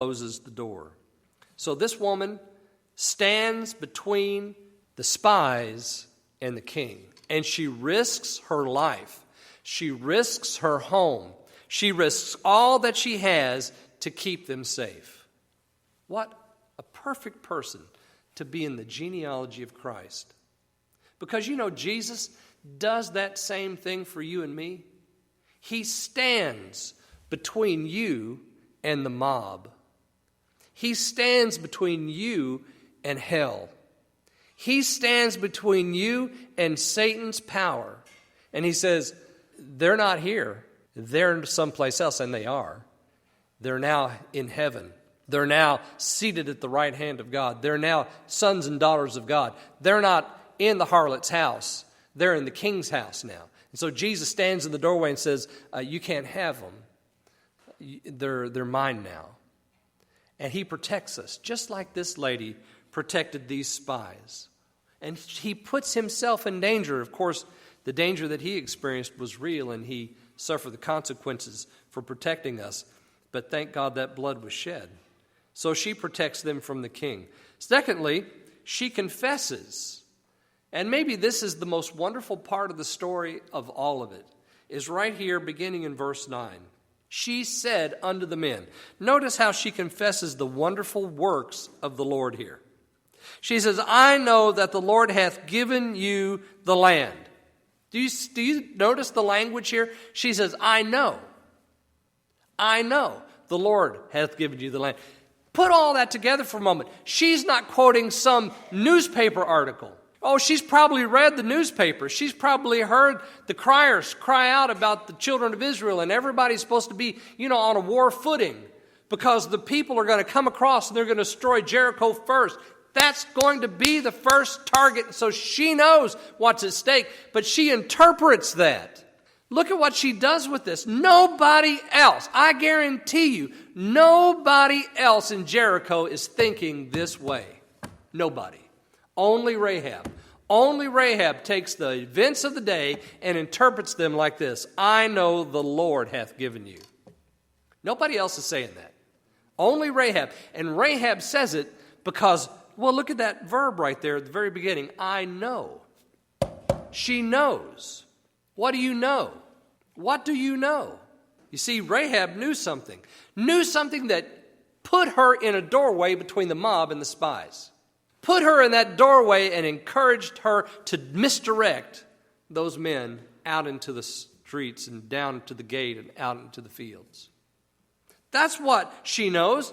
closes the door. So this woman stands between the spies and the king, and she risks her life. She risks her home. She risks all that she has to keep them safe. What a perfect person to be in the genealogy of Christ. Because Jesus does that same thing for you and me. He stands between you and the mob. He stands between you and hell. He stands between you and Satan's power. And he says, they're not here. They're someplace else, and they are. They're now in heaven. They're now seated at the right hand of God. They're now sons and daughters of God. They're not in the harlot's house. They're in the king's house now. And so Jesus stands in the doorway and says, you can't have them. They're mine now. And he protects us, just like this lady protected these spies. And he puts himself in danger. Of course, the danger that he experienced was real, and he suffered the consequences for protecting us. But thank God that blood was shed. So she protects them from the king. Secondly, she confesses. And maybe this is the most wonderful part of the story of all of it, is right here beginning in verse 9. She said unto the men. Notice how she confesses the wonderful works of the Lord here. She says, I know that the Lord hath given you the land. Do you notice the language here? She says, I know. I know the Lord hath given you the land. Put all that together for a moment. She's not quoting some newspaper article. Oh, she's probably read the newspaper. She's probably heard the criers cry out about the children of Israel, and everybody's supposed to be, on a war footing because the people are going to come across and they're going to destroy Jericho first. That's going to be the first target. So she knows what's at stake, but she interprets that. Look at what she does with this. Nobody else, I guarantee you, nobody else in Jericho is thinking this way. Nobody. Only Rahab. Only Rahab takes the events of the day and interprets them like this. I know the Lord hath given you. Nobody else is saying that. Only Rahab. And Rahab says it because, look at that verb right there at the very beginning. I know. She knows. What do you know? What do you know? You see, Rahab knew something. Knew something that put her in a doorway between the mob and the spies. Put her in that doorway and encouraged her to misdirect those men out into the streets and down to the gate and out into the fields. That's what she knows.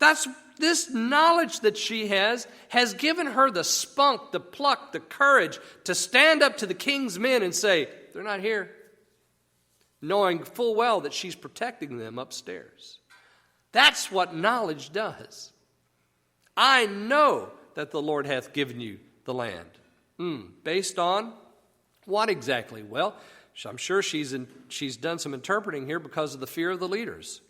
That's this knowledge that she has given her the spunk, the pluck, the courage to stand up to the king's men and say, they're not here, knowing full well that she's protecting them upstairs. That's what knowledge does. I know that the Lord hath given you the land. Based on what exactly? Well, I'm sure she's done some interpreting here because of the fear of the leaders.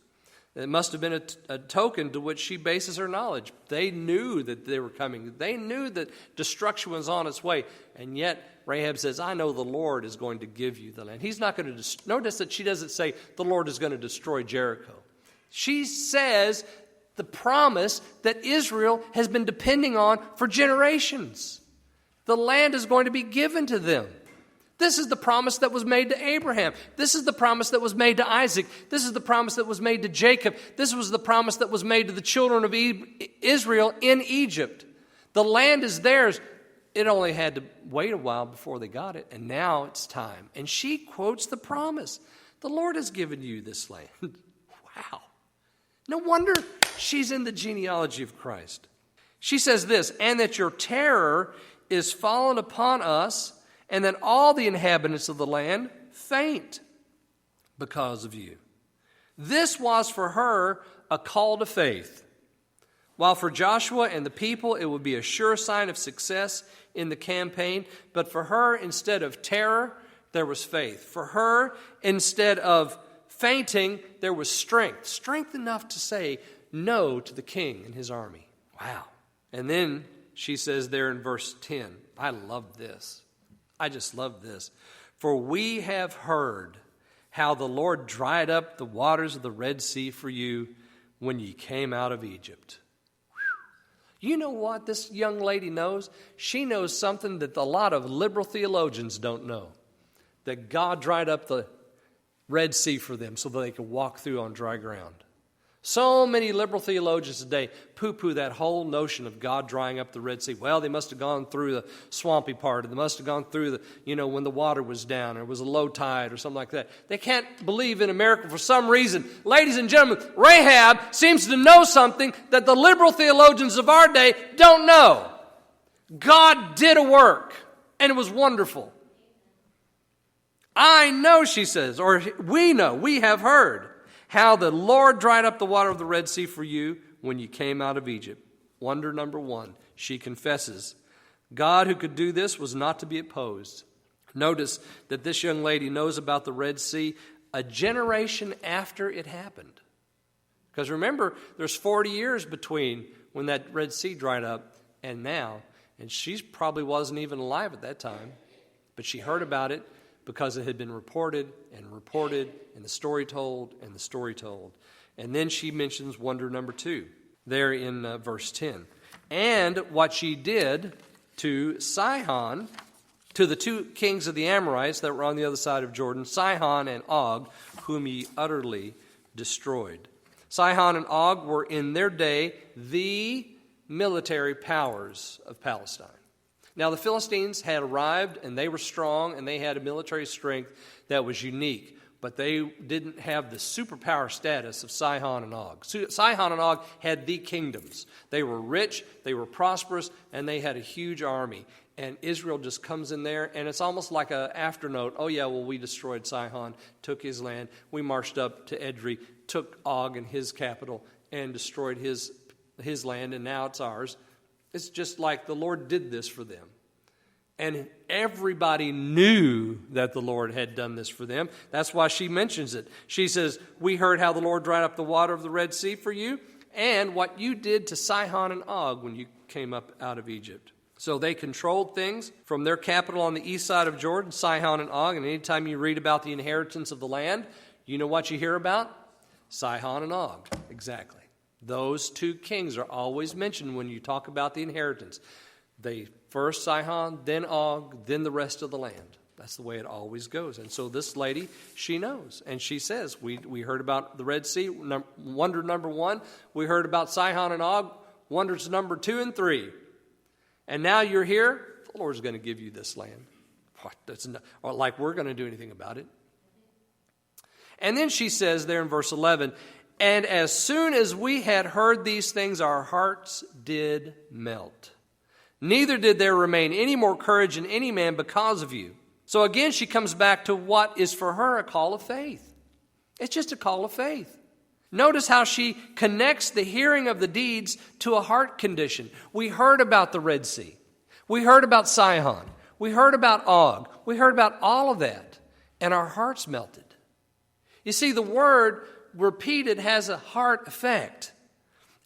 It must have been a token to which she bases her knowledge. They knew that they were coming. They knew that destruction was on its way. And yet Rahab says, I know the Lord is going to give you the land. He's not going to notice that she doesn't say the Lord is going to destroy Jericho. She says the promise that Israel has been depending on for generations. The land is going to be given to them. This is the promise that was made to Abraham. This is the promise that was made to Isaac. This is the promise that was made to Jacob. This was the promise that was made to the children of Israel in Egypt. The land is theirs. It only had to wait a while before they got it, and now it's time. And she quotes the promise. The Lord has given you this land. Wow. No wonder she's in the genealogy of Christ. She says this, and that your terror is fallen upon us, and that all the inhabitants of the land faint because of you. This was for her a call to faith. While for Joshua and the people, it would be a sure sign of success in the campaign. But for her, instead of terror, there was faith. For her, instead of fainting, there was strength. Strength enough to say no to the king and his army. Wow. And then she says there in verse 10, I love this. I just love this. For we have heard how the Lord dried up the waters of the Red Sea for you when ye came out of Egypt. Whew. You know what this young lady knows? She knows something that a lot of liberal theologians don't know. That God dried up the Red Sea for them so that they could walk through on dry ground. So many liberal theologians today poo-poo that whole notion of God drying up the Red Sea. Well, they must have gone through the swampy part, or they must have gone through when the water was down, or it was a low tide, or something like that. They can't believe in a miracle for some reason. Ladies and gentlemen, Rahab seems to know something that the liberal theologians of our day don't know. God did a work, and it was wonderful. I know, she says, or we know, we have heard, how the Lord dried up the water of the Red Sea for you when you came out of Egypt. Wonder number one, she confesses. God who could do this was not to be opposed. Notice that this young lady knows about the Red Sea a generation after it happened. Because remember, there's 40 years between when that Red Sea dried up and now. And she probably wasn't even alive at that time. But she heard about it because it had been reported, and the story told, and the story told. And then she mentions wonder number 2 there in verse 10. And what she did to Sihon, to the 2 kings of the Amorites that were on the other side of Jordan, Sihon and Og, whom he utterly destroyed. Sihon and Og were in their day the military powers of Palestine. Now, the Philistines had arrived, and they were strong, and they had a military strength that was unique. But they didn't have the superpower status of Sihon and Og. Sihon and Og had the kingdoms. They were rich, they were prosperous, and they had a huge army. And Israel just comes in there, and it's almost like an afternote. Oh, yeah, well, we destroyed Sihon, took his land. We marched up to Edrei, took Og and his capital, and destroyed his land, and now it's ours. It's just like the Lord did this for them. And everybody knew that the Lord had done this for them. That's why she mentions it. She says, we heard how the Lord dried up the water of the Red Sea for you, and what you did to Sihon and Og when you came up out of Egypt. So they controlled things from their capital on the east side of Jordan, Sihon and Og. And anytime you read about the inheritance of the land, you know what you hear about? Sihon and Og. Exactly. Those 2 kings are always mentioned when you talk about the inheritance. They first Sihon, then Og, then the rest of the land. That's the way it always goes. And so this lady, she knows. And she says, we heard about the Red Sea, wonder number 1. We heard about Sihon and Og, wonders number 2 and 3. And now you're here, the Lord's going to give you this land. That's not like we're going to do anything about it. And then she says there in verse 11, and as soon as we had heard these things, our hearts did melt. Neither did there remain any more courage in any man because of you. So again, she comes back to what is for her a call of faith. It's just a call of faith. Notice how she connects the hearing of the deeds to a heart condition. We heard about the Red Sea. We heard about Sihon. We heard about Og. We heard about all of that. And our hearts melted. You see, the word repeated has a heart effect.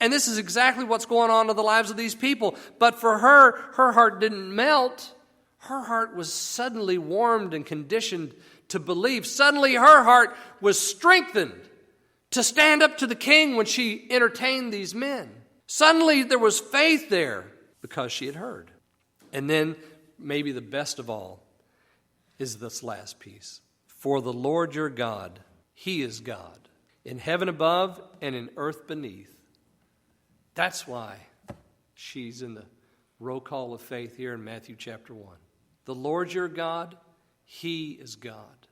And this is exactly what's going on in the lives of these people. But for her, her heart didn't melt. Her heart was suddenly warmed and conditioned to believe. Suddenly her heart was strengthened to stand up to the king when she entertained these men. Suddenly there was faith there because she had heard. And then maybe the best of all is this last piece. For the Lord your God, He is God, in heaven above and in earth beneath. That's why she's in the roll call of faith here in Matthew chapter 1. The Lord your God, He is God,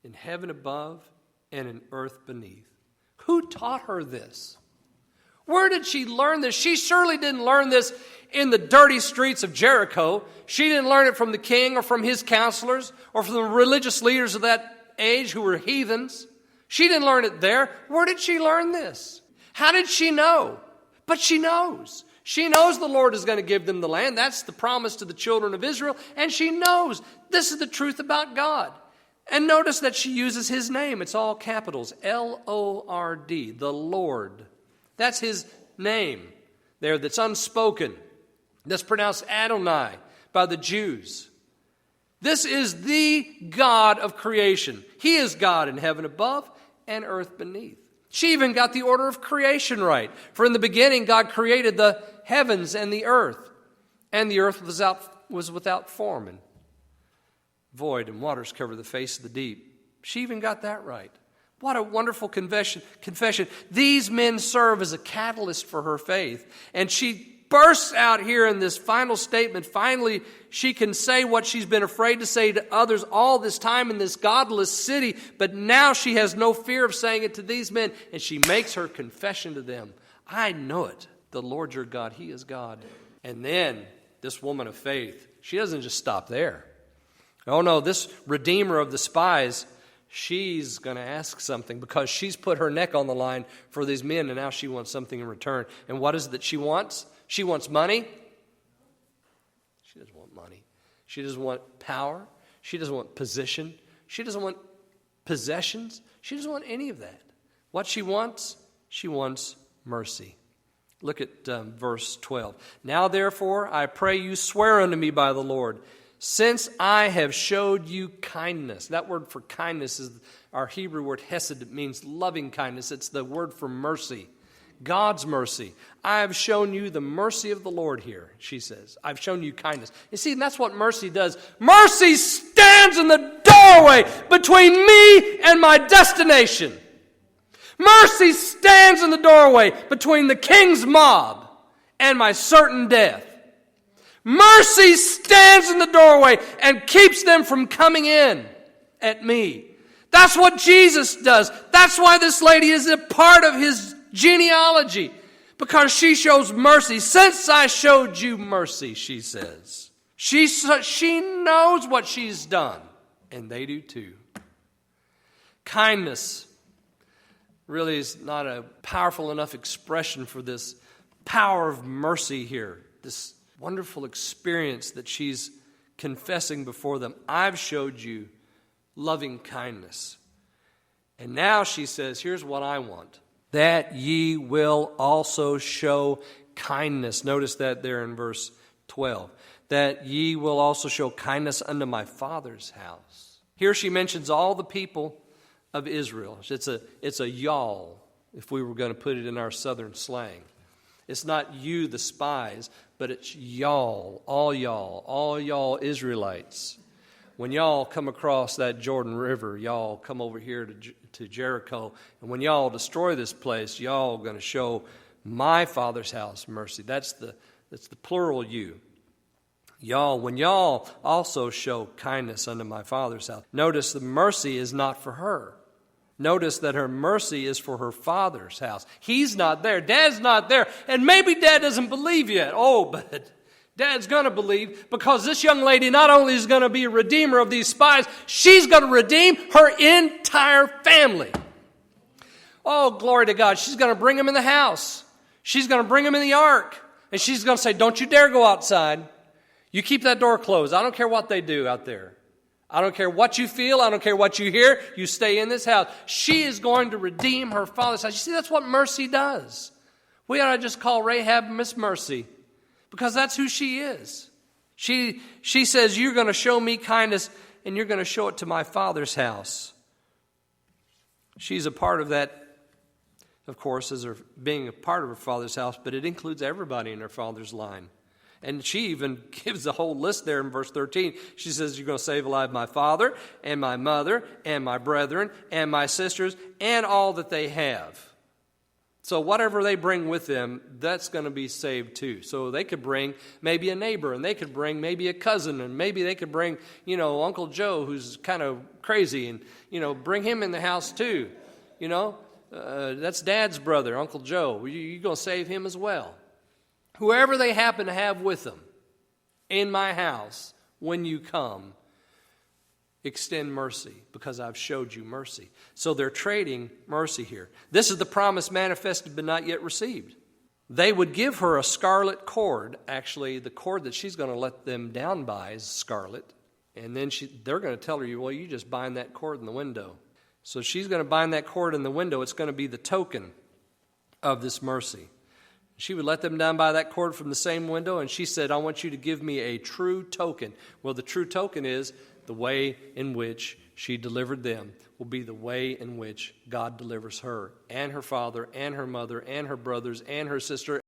in heaven above and in earth beneath. Who taught her this? Where did she learn this? She surely didn't learn this in the dirty streets of Jericho. She didn't learn it from the king or from his counselors or from the religious leaders of that age who were heathens. She didn't learn it there. Where did she learn this? How did she know? But she knows. She knows the Lord is going to give them the land. That's the promise to the children of Israel. And she knows this is the truth about God. And notice that she uses His name. It's all capitals. L-O-R-D, the Lord. That's His name there that's unspoken. That's pronounced Adonai by the Jews. This is the God of creation. He is God in heaven above and earth beneath. She even got the order of creation right. For in the beginning, God created the heavens and the earth was without form and void, and waters covered the face of the deep. She even got that right. What a wonderful confession. These men serve as a catalyst for her faith. And she bursts out here in this final statement. Finally, she can say what she's been afraid to say to others all this time in this godless city. But now she has no fear of saying it to these men. And she makes her confession to them. I know it. The Lord your God, He is God. And then this woman of faith, she doesn't just stop there. Oh no, this Redeemer of the spies, she's going to ask something because she's put her neck on the line for these men, and now she wants something in return. And what is it that she wants? She wants money. She doesn't want money. She doesn't want power. She doesn't want position. She doesn't want possessions. She doesn't want any of that. What she wants mercy. Look at verse 12. Now therefore, I pray you, swear unto me by the Lord, since I have showed you kindness. That word for kindness is our Hebrew word hesed. It means loving kindness. It's the word for mercy. God's mercy. I have shown you the mercy of the Lord here, she says. I've shown you kindness. You see, and that's what mercy does. Mercy stands in the doorway between me and my destination. Mercy stands in the doorway between the king's mob and my certain death. Mercy stands in the doorway and keeps them from coming in at me. That's what Jesus does. That's why this lady is a part of His genealogy, because she shows mercy. Since I showed you mercy, she says. She knows what she's done, and they do too. Kindness really is not a powerful enough expression for this power of mercy here, this wonderful experience that she's confessing before them. I've showed you loving kindness. And now she says, here's what I want. That ye will also show kindness. Notice that there in verse 12. That ye will also show kindness unto my Father's house. Here she mentions all the people of Israel. It's a y'all, if we were going to put it in our southern slang. It's not you, the spies, but it's y'all, all y'all Israelites. When y'all come across that Jordan River, y'all come over here to Jericho, and when y'all destroy this place, y'all going to show my Father's house mercy. That's the plural you. Y'all, when y'all also show kindness unto my Father's house. Notice the mercy is not for her. Notice that her mercy is for her Father's house. He's not there. Dad's not there. And maybe Dad doesn't believe yet. Oh, but Dad's going to believe, because this young lady not only is going to be a redeemer of these spies, she's going to redeem her entire family. Oh, glory to God. She's going to bring them in the house. She's going to bring them in the ark. And she's going to say, don't you dare go outside. You keep that door closed. I don't care what they do out there. I don't care what you feel. I don't care what you hear. You stay in this house. She is going to redeem her Father's house. You see, that's what mercy does. We ought to just call Rahab Miss Mercy, because that's who she is. She says, you're going to show me kindness, and you're going to show it to my Father's house. She's a part of that, of course, as her being a part of her Father's house, but it includes everybody in her Father's line. And she even gives the whole list there in verse 13. She says, you're going to save alive my father and my mother and my brethren and my sisters and all that they have. So whatever they bring with them, that's going to be saved too. So they could bring maybe a neighbor, and they could bring maybe a cousin, and maybe they could bring, Uncle Joe, who's kind of crazy, and, bring him in the house too. That's Dad's brother, Uncle Joe. You're going to save him as well. Whoever they happen to have with them in my house, when you come, extend mercy, because I've showed you mercy. So they're trading mercy here. This is the promise manifested but not yet received. They would give her a scarlet cord. Actually, the cord that she's going to let them down by is scarlet. And then they're going to tell her, well, you just bind that cord in the window. So she's going to bind that cord in the window. It's going to be the token of this mercy. She would let them down by that cord from the same window, and she said, I want you to give me a true token. Well, the true token is the way in which she delivered them will be the way in which God delivers her and her father and her mother and her brothers and her sister